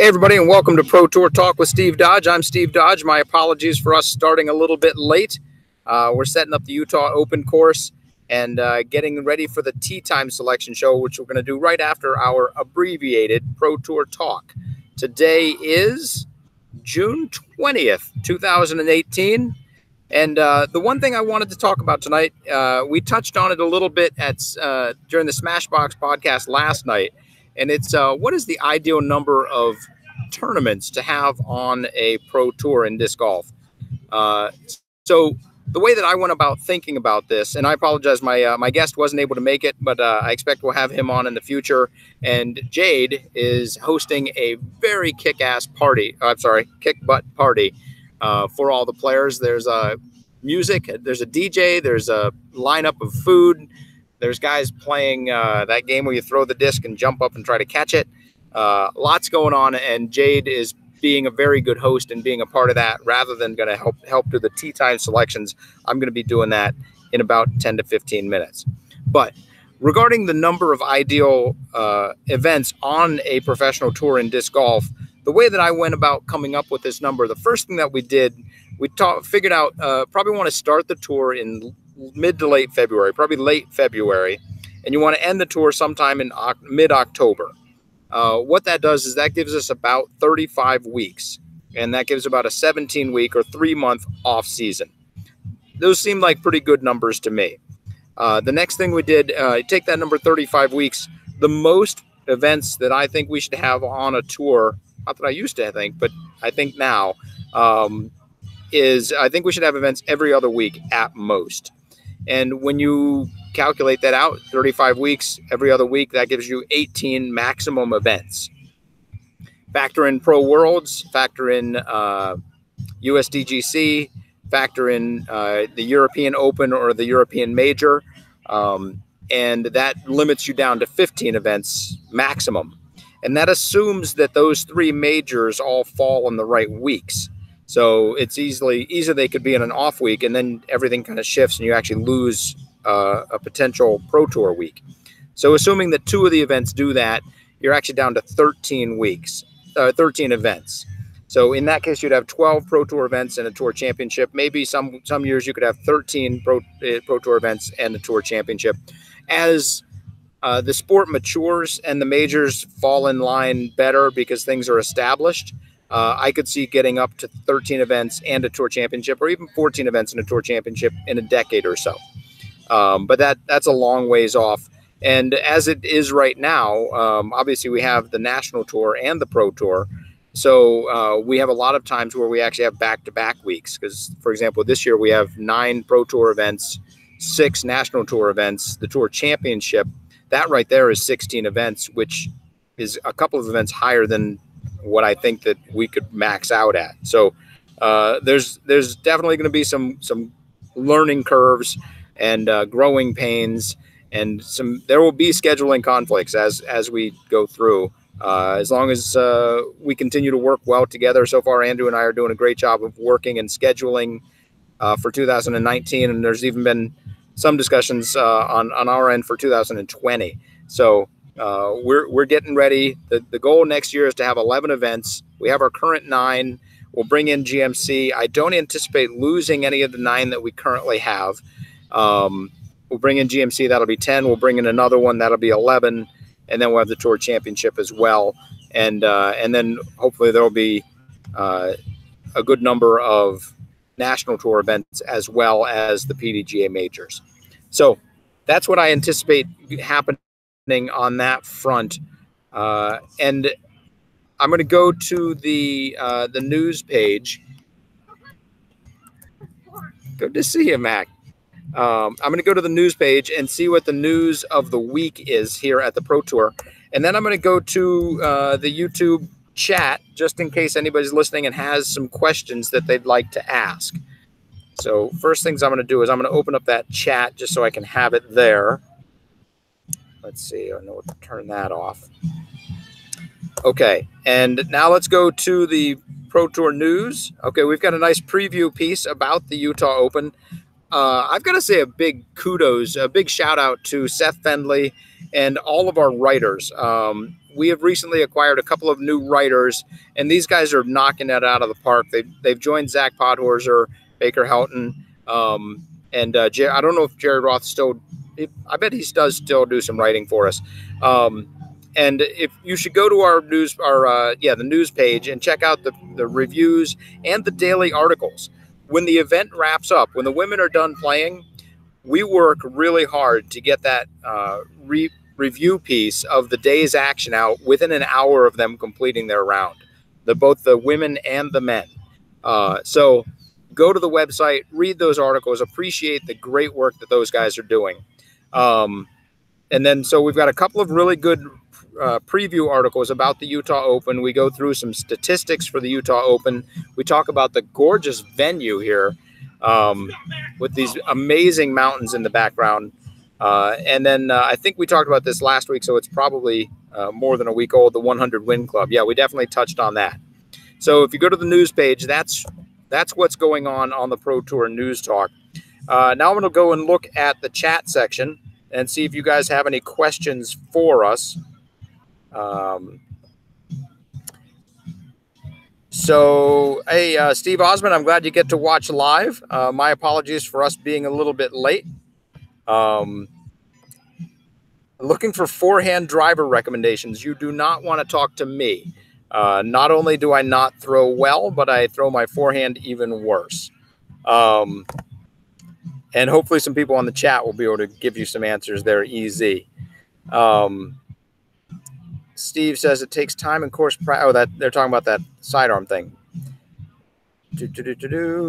Hey, everybody, and welcome to Pro Tour Talk with Steve Dodge. I'm Steve Dodge. My apologies for us starting a little bit late. We're setting up the Utah Open course and getting ready for the Tee Time Selection Show, which we're going to do right after our abbreviated Pro Tour Talk. Today is June 20th, 2018. And the one thing I wanted to talk about tonight, we touched on it a little bit during the Smashbox podcast last night. And it's what is the ideal number of tournaments to have on a pro tour in disc golf? So the way that I went about thinking about this, and I apologize, my guest wasn't able to make it, but I expect we'll have him on in the future. And Jade is hosting a very kick-ass party. Kick-butt party for all the players. There's music, there's a DJ, there's a lineup of food. There's guys playing that game where you throw the disc and jump up and try to catch it. Lots going on, and Jade is being a very good host and being a part of that. Rather than going to help do the Tee Time selections, I'm going to be doing that in about 10 to 15 minutes. But regarding the number of ideal events on a professional tour in disc golf, the way that I went about coming up with this number, the first thing that we did, we figured out probably want to start the tour in mid to late February, probably late February, and you want to end the tour sometime in mid-October. What that does is that gives us about 35 weeks, and that gives about a 17-week or 3-month off season. Those seem like pretty good numbers to me. The next thing we did, take that number 35 weeks, the most events that I think we should have on a tour, not that I used to think, but I think now, is I think we should have events every other week at most. And when you calculate that out, 35 weeks, every other week, that gives you 18 maximum events. Factor in Pro Worlds, factor in USDGC, factor in the European Open or the European Major, and that limits you down to 15 events maximum. And that assumes that those 3 majors all fall in the right weeks. So it's easily they could be in an off week, and then everything kind of shifts and you actually lose a potential Pro Tour week. So assuming that 2 of the events do that, you're actually down to 13 events. So in that case, you'd have 12 Pro Tour events and a Tour Championship. Maybe some years you could have 13 Pro Tour events and a Tour Championship. As the sport matures and the majors fall in line better because things are established, I could see getting up to 13 events and a Tour Championship, or even 14 events and a Tour Championship in a decade or so. But that's a long ways off. And as it is right now, obviously we have the National Tour and the Pro Tour. So we have a lot of times where we actually have back-to-back weeks. Because, for example, this year we have 9 Pro Tour events, 6 National Tour events, the Tour Championship. That right there is 16 events, which is a couple of events higher than what I think that we could max out at. So there's definitely going to be some learning curves and growing pains, and there will be scheduling conflicts as we go through. As long as we continue to work well together. So far, Andrew and I are doing a great job of working and scheduling for 2019, and there's even been some discussions on our end for 2020. So we're getting ready. The goal next year is to have 11 events. We have our current 9. We'll bring in GMC. I don't anticipate losing any of the 9 that we currently have. We'll bring in GMC. That'll be 10. We'll bring in another one. That'll be 11. And then we'll have the Tour Championship as well. And then hopefully there'll be a good number of National Tour events as well as the PDGA majors. So that's what I anticipate happening on that front. And I'm going to go to the news page. Good to see you, Mac. I'm going to go to the news page and see what the news of the week is here at the Pro Tour. And then I'm going to go to the YouTube chat just in case anybody's listening and has some questions that they'd like to ask. So first things I'm going to do is I'm going to open up that chat just so I can have it there. Let's see. I know what to turn that off. Okay. And now let's go to the Pro Tour news. Okay. We've got a nice preview piece about the Utah Open. I've got to say a big kudos, a big shout out to Seth Fendley and all of our writers. We have recently acquired a couple of new writers, and these guys are knocking it out of the park. They've joined Zach Podhorzer, Baker Helton, and I don't know if Jared Roth still. I bet he does still do some writing for us. And if you should go to our the news page and check out the reviews and the daily articles. When the event wraps up, when the women are done playing, we work really hard to get that review piece of the day's action out within an hour of them completing their round, both the women and the men. So go to the website, read those articles, appreciate the great work that those guys are doing. And then so we've got a couple of really good preview articles about the Utah Open. We go through some statistics for the Utah Open. We talk about the gorgeous venue here with these amazing mountains in the background. And then I think we talked about this last week, so it's probably more than a week old, the 100 Win Club. Yeah, we definitely touched on that. So if you go to the news page, that's what's going on the Pro Tour News Talk. Now I'm going to go and look at the chat section and see if you guys have any questions for us. So, hey, Steve Osmond, I'm glad you get to watch live. My apologies for us being a little bit late. Looking for forehand driver recommendations. You do not want to talk to me. Not only do I not throw well, but I throw my forehand even worse. And hopefully some people on the chat will be able to give you some answers there easy. Steve says it takes time and course practice. Oh, that they're talking about that sidearm thing.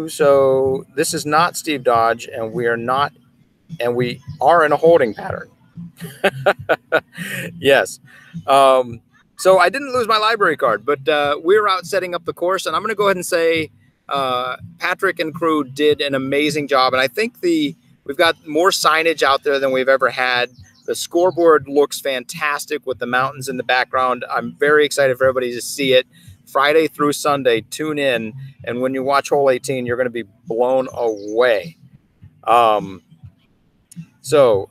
So this is not Steve Dodge, and we are in a holding pattern. Yes. So I didn't lose my library card, but we're out setting up the course, and I'm going to go ahead and say Patrick and crew did an amazing job, and I think we've got more signage out there than we've ever had. The scoreboard looks fantastic with the mountains in the background. I'm very excited for everybody to see it. Friday through Sunday, tune in, and when you watch hole 18, you're going to be blown away. So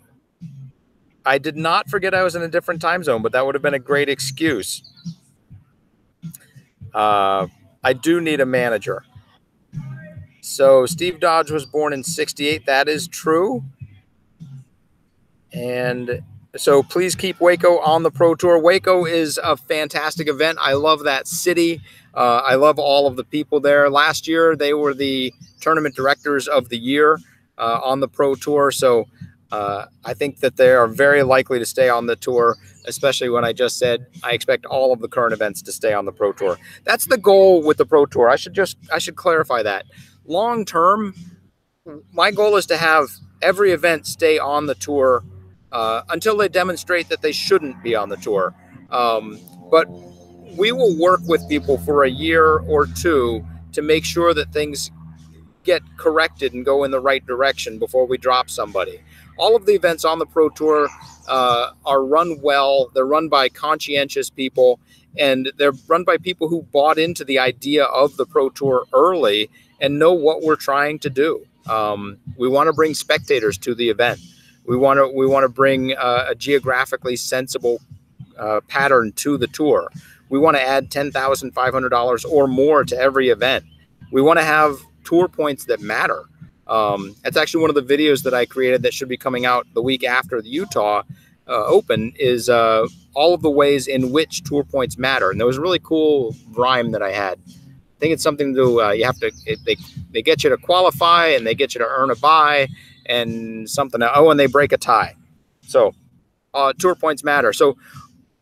I did not forget I was in a different time zone, but that would have been a great excuse. I do need a manager. So Steve Dodge was born in '68. That is true. And so please keep Waco on the Pro Tour. Waco is a fantastic event. I love that city. I love all of the people there. Last year, they were the tournament directors of the year on the Pro Tour. So I think that they are very likely to stay on the tour, especially when I just said I expect all of the current events to stay on the Pro Tour. That's the goal with the Pro Tour. I should clarify that. Long term, my goal is to have every event stay on the tour until they demonstrate that they shouldn't be on the tour. But we will work with people for a year or two to make sure that things get corrected and go in the right direction before we drop somebody. All of the events on the Pro Tour are run well. They're run by conscientious people, and they're run by people who bought into the idea of the Pro Tour early and know what we're trying to do. We want to bring spectators to the event. We want to bring a geographically sensible pattern to the tour. We want to add $10,500 or more to every event. We want to have tour points that matter. It's actually one of the videos that I created that should be coming out the week after the Utah Open is all of the ways in which tour points matter. And there was a really cool rhyme that I had. I think it's something to they get you to qualify and they get you to earn a bye and something. Oh, and they break a tie. So tour points matter. So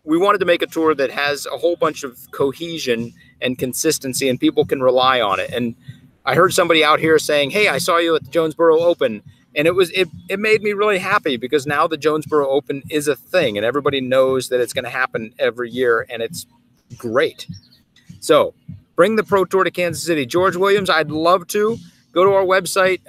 we wanted to make a tour that has a whole bunch of cohesion and consistency, and people can rely on it. And I heard somebody out here saying, "Hey, I saw you at the Jonesboro Open," and it made me really happy because now the Jonesboro Open is a thing, and everybody knows that it's going to happen every year, and it's great. So bring the Pro Tour to Kansas City. George Williams, I'd love to. Go to our website,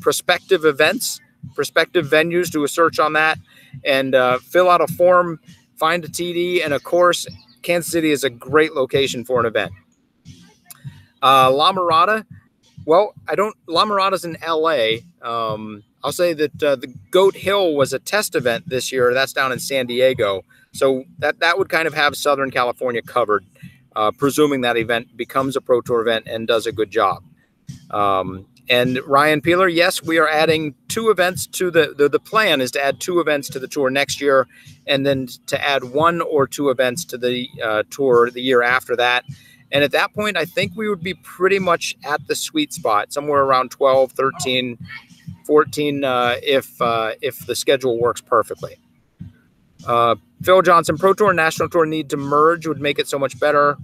prospective events, prospective venues, do a search on that, and fill out a form, find a TD and a course. Kansas City is a great location for an event. La Mirada, well, La Mirada's in LA. I'll say that the Goat Hill was a test event this year. That's down in San Diego. So that would kind of have Southern California covered, presuming that event becomes a Pro Tour event and does a good job. And Ryan Peeler, yes, we are adding 2 events to the plan is to add 2 events to the tour next year, and then to add 1 or 2 events to the tour the year after that. And at that point, I think we would be pretty much at the sweet spot, somewhere around 12, 13, 14, if the schedule works perfectly. Phil Johnson, Pro Tour and National Tour need to merge, would make it so much better.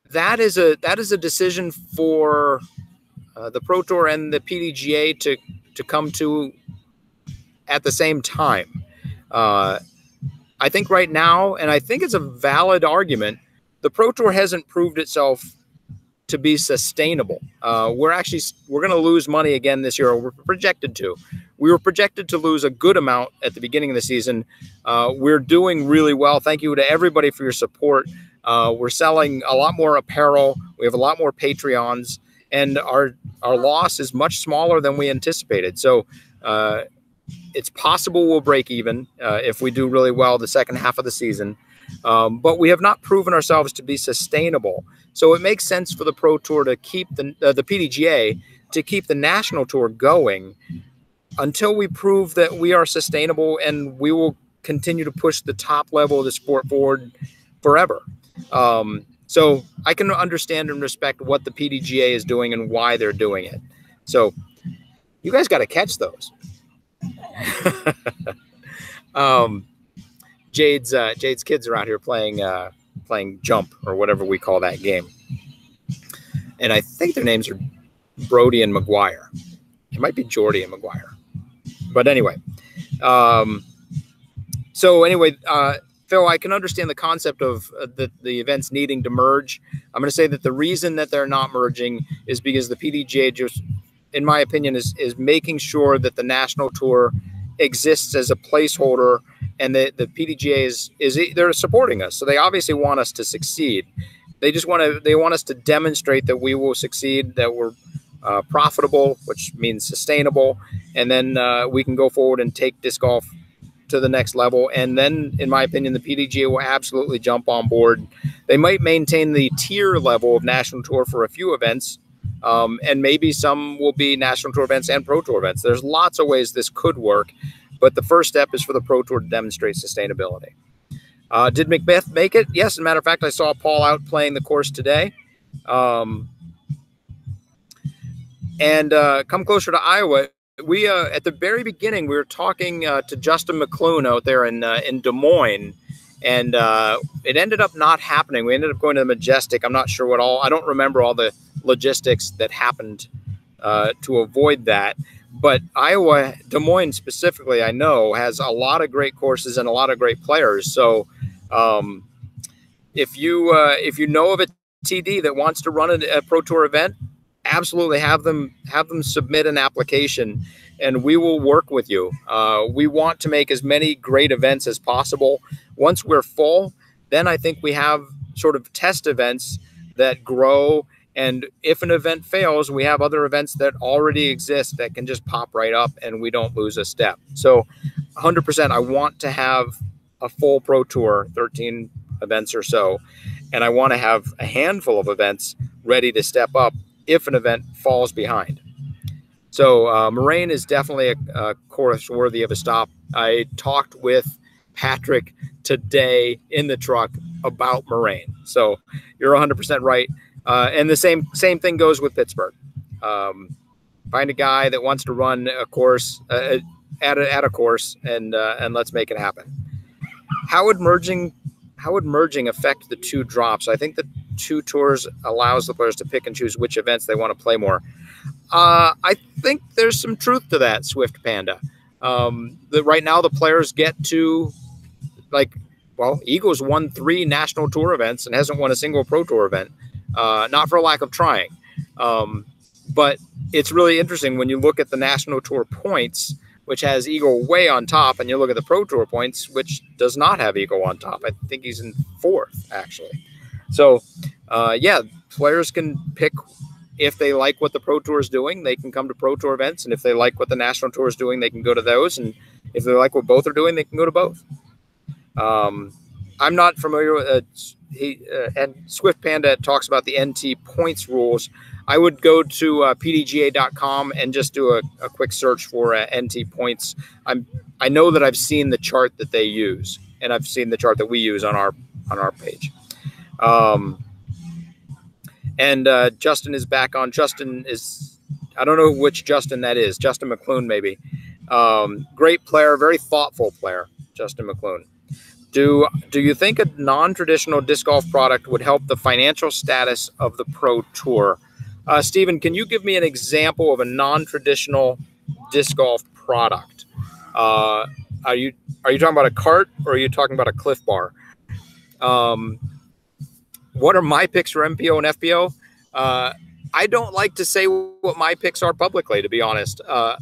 That is a decision for the Pro Tour and the PDGA to come to at the same time. I think right now, and I think it's a valid argument, the Pro Tour hasn't proved itself to be sustainable. We're going to lose money again this year. Or we're projected to. We were projected to lose a good amount at the beginning of the season. We're doing really well. Thank you to everybody for your support. We're selling a lot more apparel. We have a lot more Patreons, and our loss is much smaller than we anticipated. So it's possible we'll break even if we do really well the second half of the season. But we have not proven ourselves to be sustainable. So it makes sense for the Pro Tour to keep the PDGA to keep the National Tour going until we prove that we are sustainable, and we will continue to push the top level of the sport forward forever. So I can understand and respect what the PDGA is doing and why they're doing it. So you guys got to catch those. Jade's kids are out here playing jump or whatever we call that game. And I think their names are Brody and McGuire. It might be Jordy and McGuire. But anyway, Phil, I can understand the concept of the events needing to merge. I'm going to say that the reason that they're not merging is because the PDGA just, in my opinion, is making sure that the National Tour exists as a placeholder, and the PDGA they're supporting us. So they obviously want us to succeed. They want us to demonstrate that we will succeed, that we're profitable, which means sustainable, and then we can go forward and take disc golf to the next level. And then, in my opinion, the PDGA will absolutely jump on board. They might maintain the tier level of National Tour for a few events, and maybe some will be National Tour events and Pro Tour events. There's lots of ways this could work, but the first step is for the Pro Tour to demonstrate sustainability. Did Macbeth make it? Yes, as a matter of fact, I saw Paul out playing the course today. And come closer to Iowa. We at the very beginning, we were talking to Justin McClune out there in Des Moines, and it ended up not happening. We ended up going to the Majestic. I'm not sure I don't remember all the logistics that happened to avoid that. But Iowa, Des Moines specifically, I know, has a lot of great courses and a lot of great players. So if you know of a TD that wants to run a Pro Tour event, absolutely have them submit an application, and we will work with you. We want to make as many great events as possible. Once we're full, then I think we have sort of test events that grow. And if an event fails, we have other events that already exist that can just pop right up and we don't lose a step. So 100%, I want to have a full Pro Tour, 13 events or so. And I want to have a handful of events ready to step up if an event falls behind. So Moraine is definitely a course worthy of a stop. I talked with Patrick today in the truck about Moraine. So you're 100% right. And the same thing goes with Pittsburgh. Find a guy that wants to run a course at a course, and let's make it happen. How would merging affect the 2 drops? I think the 2 tours allows the players to pick and choose which events they want to play more. I think there's some truth to that, Swift Panda. Right now the players get to, Eagles won 3 National Tour events and hasn't won a single Pro Tour event. Not for a lack of trying. But it's really interesting when you look at the National Tour points, which has Eagle way on top, and you look at the Pro Tour points, which does not have Eagle on top. I think he's in 4th, actually. So, players can pick if they like what the Pro Tour is doing, they can come to Pro Tour events. And if they like what the National Tour is doing, they can go to those. And if they like what both are doing, they can go to both. I'm not familiar with and Swift Panda talks about the NT points rules. I would go to pdga.com and just do a quick search for NT points. I know that I've seen the chart that they use, and I've seen the chart that we use on our page. And Justin is back on. Justin is, I don't know which Justin that is. Justin McClune, maybe. Great player, very thoughtful player, Justin McClune. Do you think a non-traditional disc golf product would help the financial status of the Pro Tour? Stephen, can you give me an example of a non-traditional disc golf product? Are you talking about a cart, or are you talking about a Cliff Bar? What are my picks for MPO and FPO? I don't like to say what my picks are publicly, to be honest. But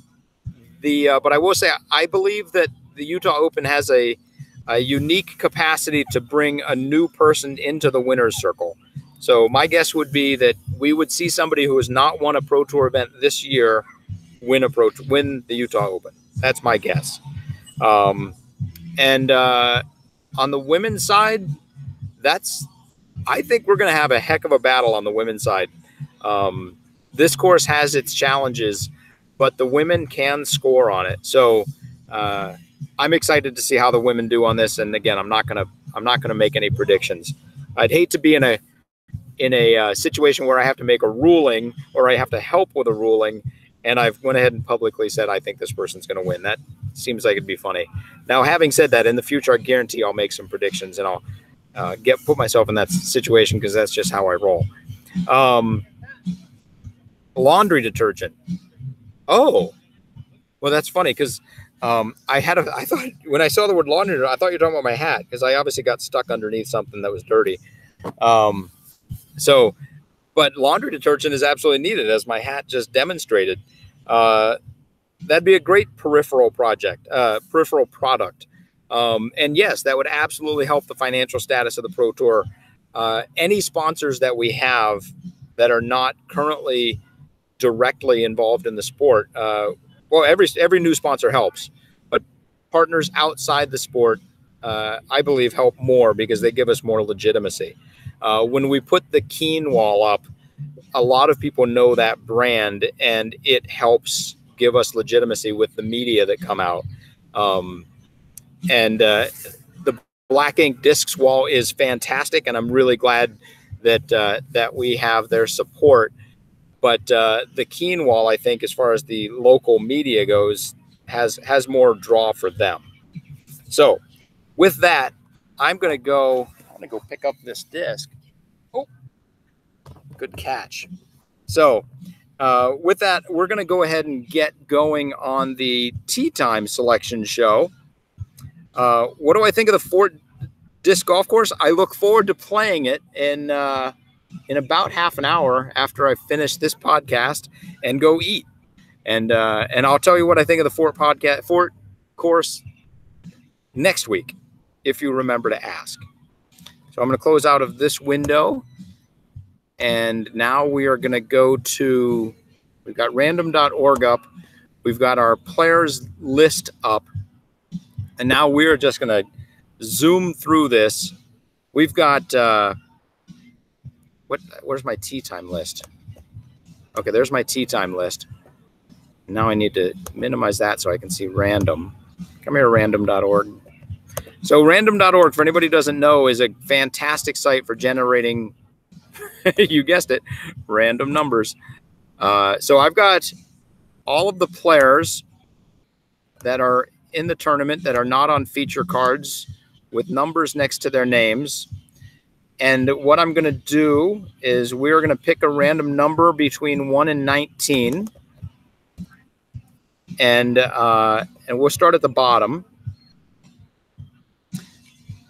I will say I believe that the Utah Open has a unique capacity to bring a new person into the winner's circle. So my guess would be that we would see somebody who has not won a Pro Tour event this year win the Utah Open. That's my guess. And on the women's side, I think we're going to have a heck of a battle on the women's side. This course has its challenges, but the women can score on it. So I'm excited to see how the women do on this. And again, I'm not gonna make any predictions. I'd hate to be in a situation where I have to make a ruling, or I have to help with a ruling, and I've went ahead and publicly said I think this person's going to win. That seems like it'd be funny. Now, having said that, in the future, I guarantee I'll make some predictions, and I'll put myself in that situation, because that's just how I roll. Laundry detergent. Oh, well, that's funny, because I thought when I saw the word laundry, I thought you were talking about my hat, because I obviously got stuck underneath something that was dirty. But laundry detergent is absolutely needed, as my hat just demonstrated. That'd be a great peripheral product. And yes, that would absolutely help the financial status of the Pro Tour. Any sponsors that we have that are not currently directly involved in the sport, well, every new sponsor helps, but partners outside the sport, I believe, help more, because they give us more legitimacy. When we put the Keen wall up, a lot of people know that brand, and it helps give us legitimacy with the media that come out. And the Black Ink Discs wall is fantastic, and I'm really glad that we have their support. But the Keen wall, I think, as far as the local media goes, has more draw for them. So with that, I'm going to go pick up this disc. Oh, good catch. So with that, we're going to go ahead and get going on the Tee Time selection show. What do I think of the Fort Disc Golf Course? I look forward to playing it in about half an hour after I finish this podcast and go eat. And I'll tell you what I think of the Fort course next week, if you remember to ask. So I'm going to close out of this window. And now we are going to go to, we've got random.org up. We've got our players list up. And now we're just going to zoom through this. We've got, where's my Tee Time list? Okay, there's my Tee Time list. Now I need to minimize that so I can see random. Come here, random.org. So random.org, for anybody who doesn't know, is a fantastic site for generating, you guessed it, random numbers. So I've got all of the players that are in the tournament that are not on feature cards with numbers next to their names. And what I'm going to do is we're going to pick a random number between 1 and 19. And we'll start at the bottom.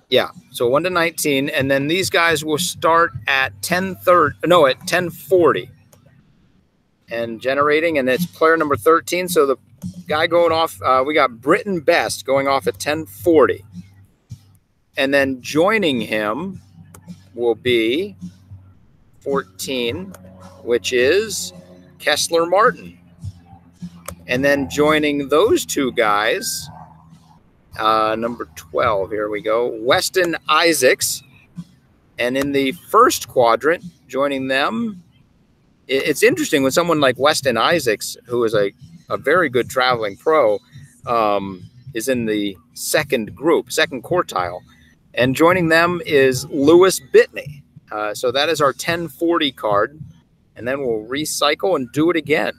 Yeah, so 1 to 19. And then these guys will start at 1040. And generating, and it's player number 13. So the guy going off, we got Britton Best going off at 1040. And then joining him will be 14. which is Kessler Martin. And then joining those two guys, number 12, here we go, Weston Isaacs. And in the first quadrant, joining them, it's interesting when someone like Weston Isaacs, who is a very good traveling pro, is in the second group, second quartile. And joining them is Lewis Bitney. So that is our 1040 card. And then we'll recycle and do it again.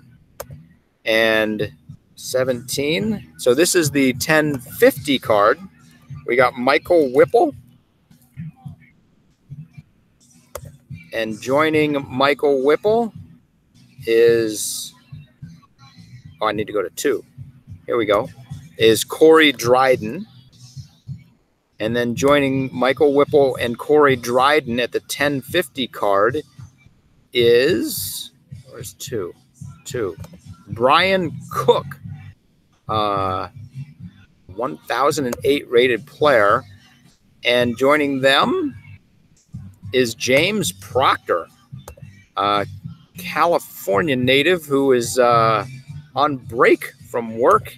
And 17. So this is the 1050 card. We got Michael Whipple. And joining Michael Whipple is, oh, I need to go to 2. Here we go, is Corey Dryden. And then joining Michael Whipple and Corey Dryden at the 1050 card is, where's 2? Brian Cook, 1008 rated player. And joining them is James Proctor, California native who is on break from work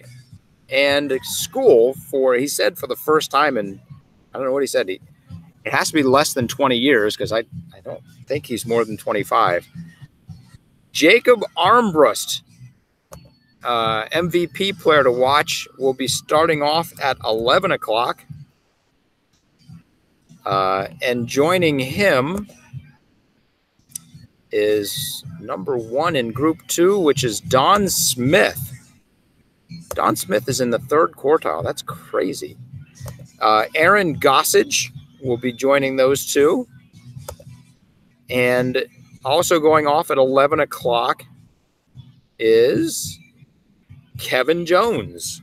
and school for, he said, for the first time in, I don't know what he said. It has to be less than 20 years because I don't think he's more than 25. Jacob Armbrust, MVP player to watch, will be starting off at 11 o'clock. And joining him is number 1 in Group 2, which is Don Smith. Don Smith is in the third quartile. That's crazy. Aaron Gossage will be joining those two. And also going off at 11 o'clock is Kevin Jones.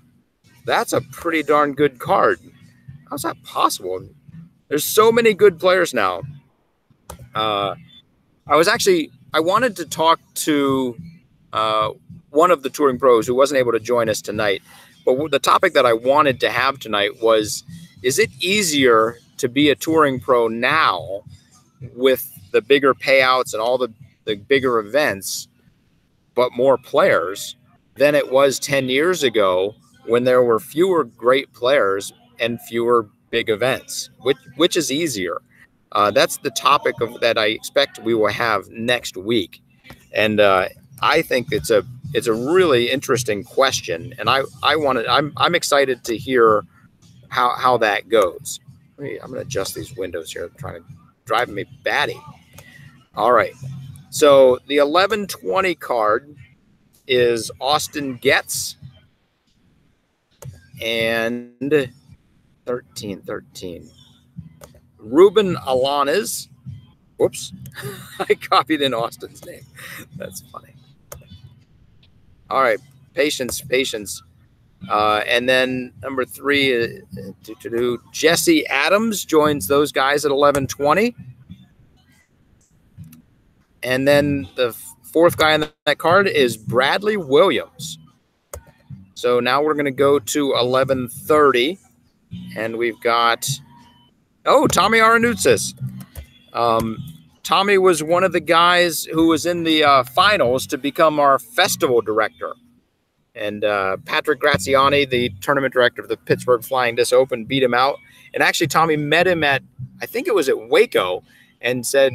That's a pretty darn good card. How's that possible? There's so many good players now. I wanted to talk to one of the touring pros who wasn't able to join us tonight. But the topic that I wanted to have tonight was, is it easier to be a touring pro now with the bigger payouts and all the bigger events, but more players, than it was 10 years ago when there were fewer great players and fewer big events? Which is easier? That's the topic that I expect we will have next week. And I think it's a really interesting question, and I'm excited to hear how that goes. I'm going to adjust these windows here. They're driving me batty. All right. So the 1120 card is Austin Getz, and 13. Ruben Alanes. Whoops. I copied in Austin's name. That's funny. All right. Patience. And then number 3, Jesse Adams joins those guys at 1120. And then the fourth guy on that card is Bradley Williams. So now we're going to go to 1130. And we've got, Tommy Aranutsis. Tommy was one of the guys who was in the finals to become our festival director. And Patrick Graziani, the tournament director of the Pittsburgh Flying Disc Open, beat him out. And actually, Tommy met him at, I think it was at Waco, and said,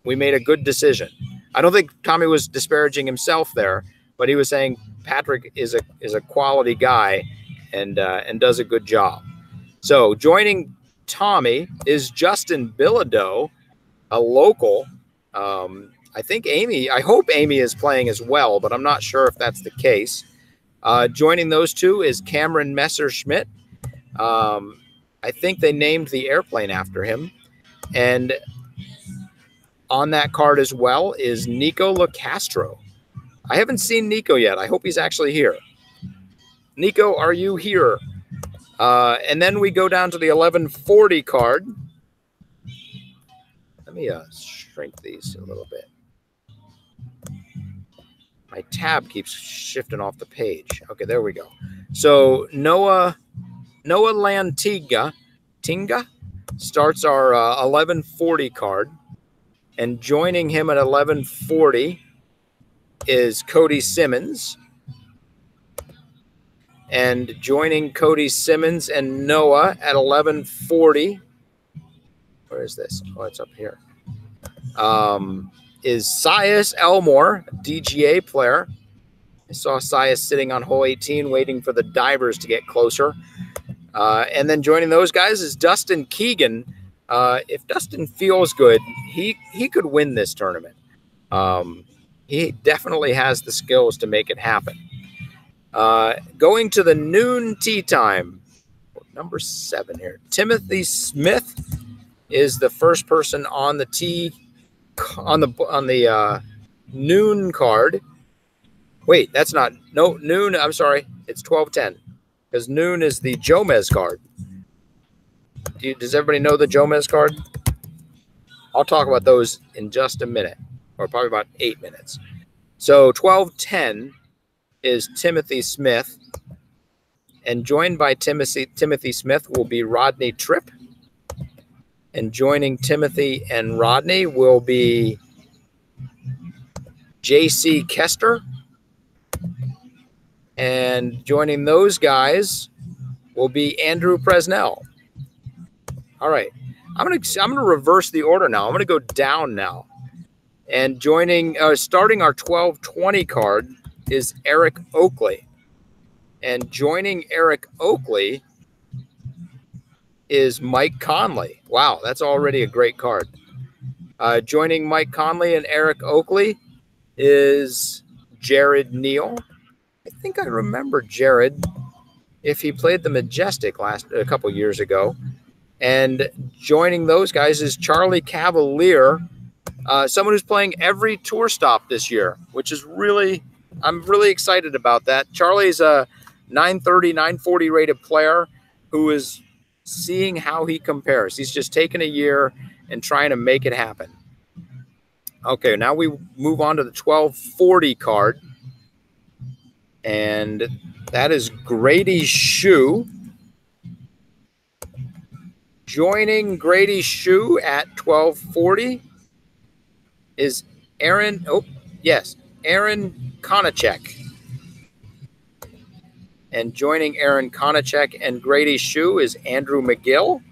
we made a good decision. I don't think Tommy was disparaging himself there, but he was saying Patrick is a quality guy and does a good job. So joining Tommy is Justin Bilodeau, a local. I hope Amy is playing as well, but I'm not sure if that's the case. Joining those two is Cameron Messerschmidt. I think they named the airplane after him. And on that card as well is Nico Locastro. I haven't seen Nico yet. I hope he's actually here. Nico, are you here? And then we go down to the 1140 card. Let me shrink these a little bit. My tab keeps shifting off the page. Okay, there we go. So Noah Lantinga starts our 1140 card. And joining him at 1140 is Cody Simmons. And joining Cody Simmons and Noah at 1140. Where is this? Oh, it's up here. Is Sias Elmore, a DGA player. I saw Sias sitting on hole 18 waiting for the divers to get closer. And then joining those guys is Dustin Keegan. If Dustin feels good, he could win this tournament. He definitely has the skills to make it happen. Going to the noon tee time, number 7 here. Timothy Smith is the first person on the tee on the noon card. Wait, that's not noon. I'm sorry, it's 12:10 because noon is the Jomez card. Does everybody know the Jomez card? I'll talk about those in just a minute, or probably about 8 minutes. So 12:10 is Timothy Smith, and joined by Timothy Smith will be Rodney Tripp, and joining Timothy and Rodney will be J.C. Kester, and joining those guys will be Andrew Presnell. All right, I'm gonna reverse the order now. I'm gonna go down now, and joining starting our 1220 card is Eric Oakley, and joining Eric Oakley is Mike Conley. Wow, that's already a great card. Joining Mike Conley and Eric Oakley is Jared Neal. I think I remember Jared if he played the Majestic a couple years ago. And joining those guys is Charlie Cavalier, someone who's playing every tour stop this year, which is I'm really excited about that. Charlie's a 930, 940 rated player who is seeing how he compares. He's just taken a year and trying to make it happen. Okay, now we move on to the 1240 card. And that is Grady Shue. Joining Grady Shue at 1240 is Aaron Konachek. And joining Aaron Konachek and Grady Shue is Andrew McGill.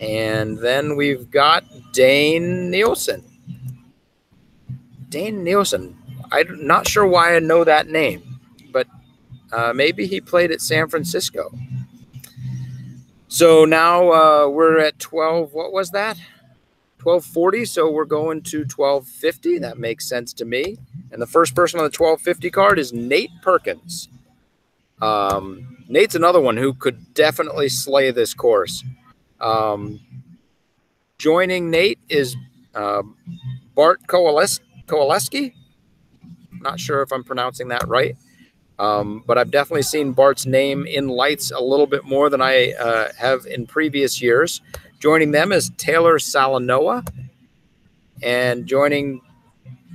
And then we've got Dane Nielsen. Dane Nielsen. I'm not sure why I know that name, but maybe he played at San Francisco. So now we're at 12. What was that? 1240. So we're going to 1250. That makes sense to me. And the first person on the 1250 card is Nate Perkins. Nate's another one who could definitely slay this course. Joining Nate is Bart Kowaleski. Not sure if I'm pronouncing that right. But I've definitely seen Bart's name in lights a little bit more than I have in previous years. Joining them is Taylor Salanoa. And joining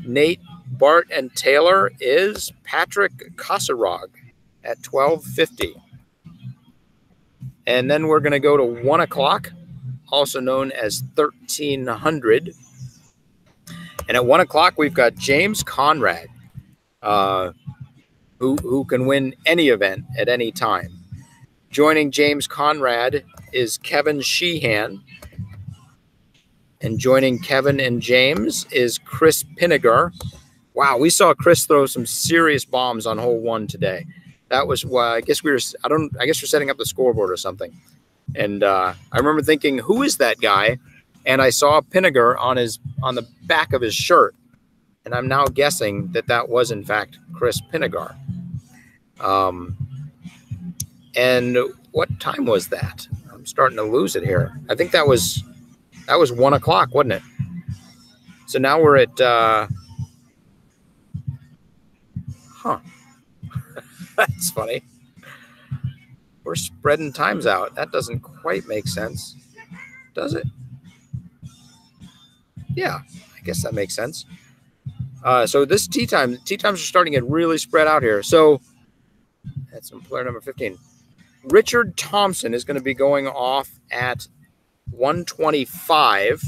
Nate, Bart, and Taylor is Patrick Kosarog at 1250. And then we're going to go to 1 o'clock, also known as 1300. And at 1 o'clock, we've got James Conrad, who can win any event at any time. Joining James Conrad is Kevin Sheehan. And joining Kevin and James is Chris Pinnegar. Wow, we saw Chris throw some serious bombs on hole 1 today. That was I guess we're setting up the scoreboard or something. And I remember thinking, who is that guy? And I saw Pinnegar on the back of his shirt. And I'm now guessing that was in fact Chris Pinnegar. And what time was that? I'm starting to lose it here. I think that was 1 o'clock, wasn't it? So now we're at that's funny. We're spreading times out. That doesn't quite make sense, does it? Yeah, I guess that makes sense. So this tee times are starting to get really spread out here. So that's player number 15. Richard Thompson is going to be going off at 125.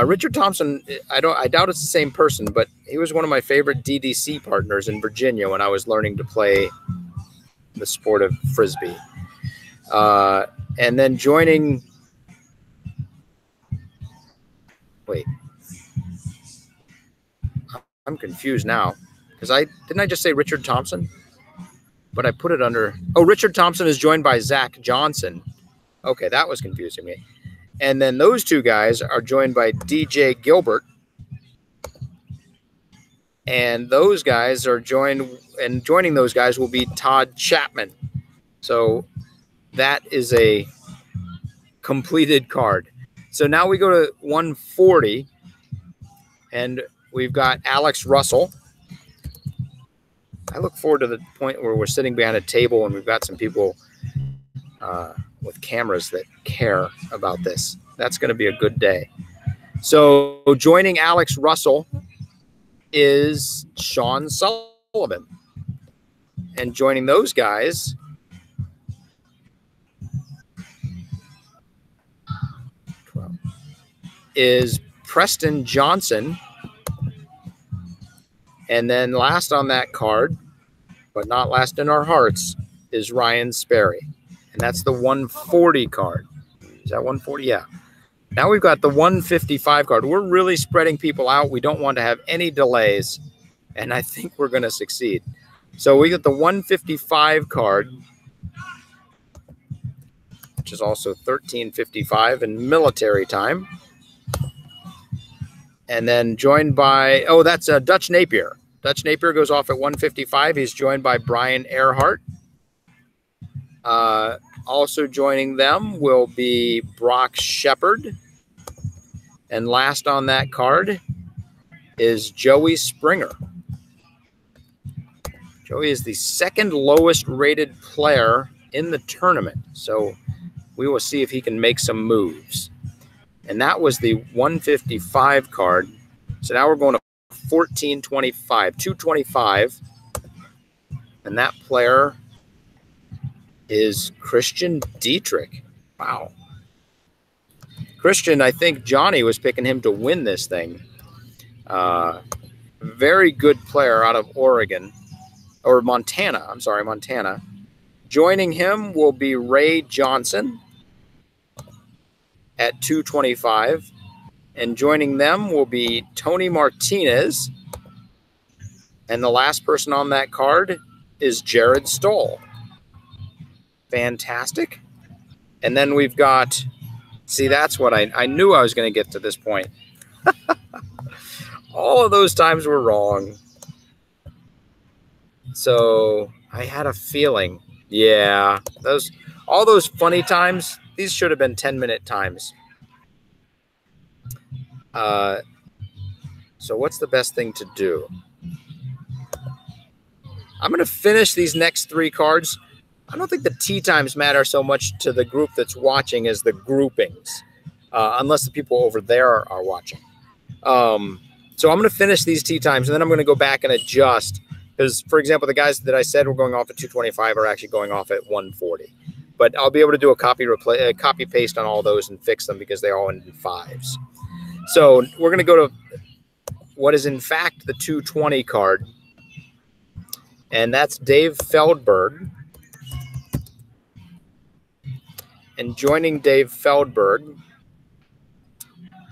Richard Thompson, I doubt it's the same person, but he was one of my favorite DDC partners in Virginia when I was learning to play the sport of Frisbee. And then joining, wait, I'm confused now because didn't I just say Richard Thompson? But I put it under, oh, Richard Thompson is joined by Zach Johnson. Okay, that was confusing me. And then those two guys are joined by DJ Gilbert. And those guys are joining those guys will be Todd Chapman. So that is a completed card. So now we go to 140, and we've got Alex Russell. I look forward to the point where we're sitting behind a table and we've got some people with cameras that care about this. That's going to be a good day. So joining Alex Russell is Sean Sullivan. And joining those guys is Preston Johnson. And then last on that card, but not last in our hearts, is Ryan Sperry. And that's the 140 card. Is that 140? Yeah. Now we've got the 155 card. We're really spreading people out. We don't want to have any delays. And I think we're going to succeed. So we get the 155 card, which is also 1355 in military time. And then joined by, oh, that's Dutch Napier. Dutch Napier goes off at 155. He's joined by Brian Earhart. Also joining them will be Brock Shepard. And last on that card is Joey Springer. Joey is the second lowest rated player in the tournament. So we will see if he can make some moves. And that was the 155 card. So now we're going to 1425, 225. And that player is Christian Dietrich. Wow. Christian, I think Johnny was picking him to win this thing. Very good player out of Oregon. Or Montana. I'm sorry, Montana. Joining him will be Ray Johnson at 225. And joining them will be Tony Martinez. And the last person on that card is Jared Stoll. Fantastic. And then we've got, see, that's what I knew I was going to get to this point. All of those times were wrong. So I had a feeling, yeah, all those funny times, these should have been 10-minute times. So what's the best thing to do? I'm going to finish these next three cards. I don't think the tee times matter so much to the group that's watching as the groupings, unless the people over there are watching. So I'm going to finish these tee times, and then I'm going to go back and adjust. Because, for example, the guys that I said were going off at 225 are actually going off at 140. But I'll be able to do a copy paste on all those and fix them because they all end in fives. So we're going to go to what is in fact the 220 card. And that's Dave Feldberg. And joining Dave Feldberg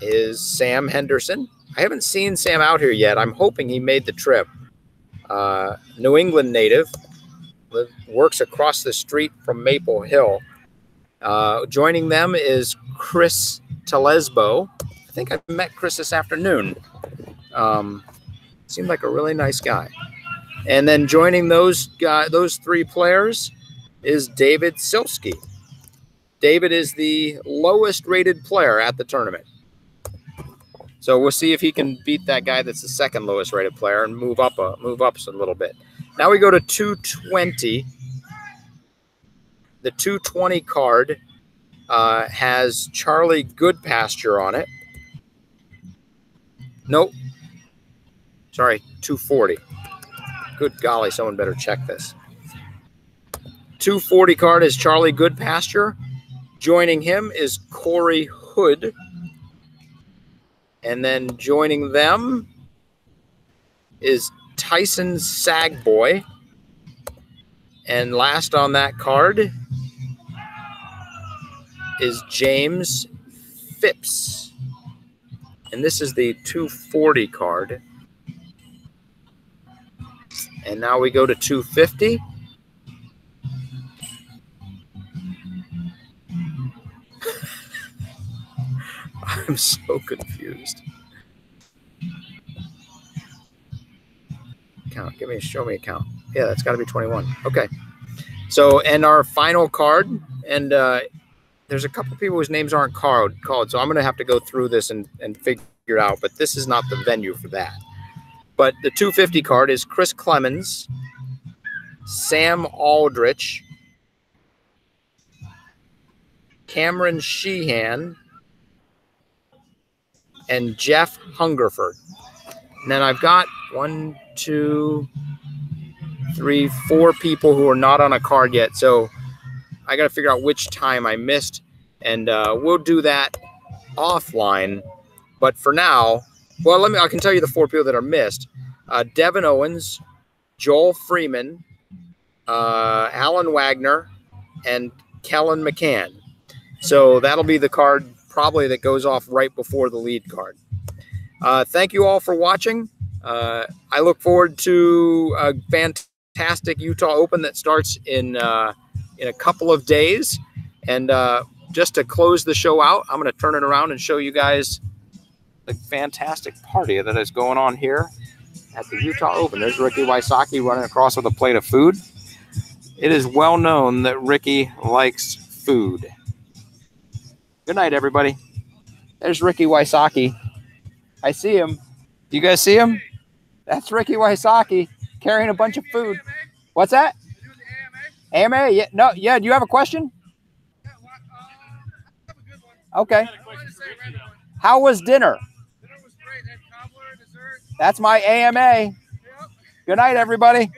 is Sam Henderson. I haven't seen Sam out here yet. I'm hoping he made the trip. New England native, works across the street from Maple Hill. Joining them is Chris Telesbo. I think I met Chris this afternoon. Seemed like a really nice guy. And then joining those three players is David Silsky. David is the lowest rated player at the tournament. So we'll see if he can beat that guy that's the second lowest rated player and move up a little bit. Now we go to 220. The 220 card has Charlie Goodpasture on it. Nope. Sorry, 240. Good golly, someone better check this. 240 card is Charlie Goodpasture. Joining him is Corey Hood. And then joining them is Tyson Sagboy. And last on that card is James Phipps. And this is the 240 card. And now we go to 250. I'm so confused. Count. Show me a count. Yeah, that's got to be 21. Okay. So, and our final card, and there's a couple people whose names aren't called, so I'm going to have to go through this and figure it out, but this is not the venue for that. But the 250 card is Chris Clemens, Sam Aldrich, Cameron Sheehan, and Jeff Hungerford. And then I've got 1, 2, 3, 4 people who are not on a card yet. So I got to figure out which time I missed, and we'll do that offline. But for now, well, I can tell you the 4 people that are missed. Devin Owens, Joel Freeman, Alan Wagner, and Kellen McCann. So that'll be the card probably that goes off right before the lead card. Thank you all for watching. I look forward to a fantastic Utah Open that starts in a couple of days. And just to close the show out, I'm going to turn it around and show you guys the fantastic party that is going on here at the Utah Open. There's Ricky Wysocki running across with a plate of food. It is well known that Ricky likes food. Good night, everybody. There's Ricky Wysocki. I see him. Do you guys see him? That's Ricky Wysocki carrying a bunch of food. What's that? AMA? Yeah. No. Yeah. Do you have a question? Okay. How was dinner? Dinner was great. They had cobbler, dessert. That's my AMA. Yep. Good night, everybody.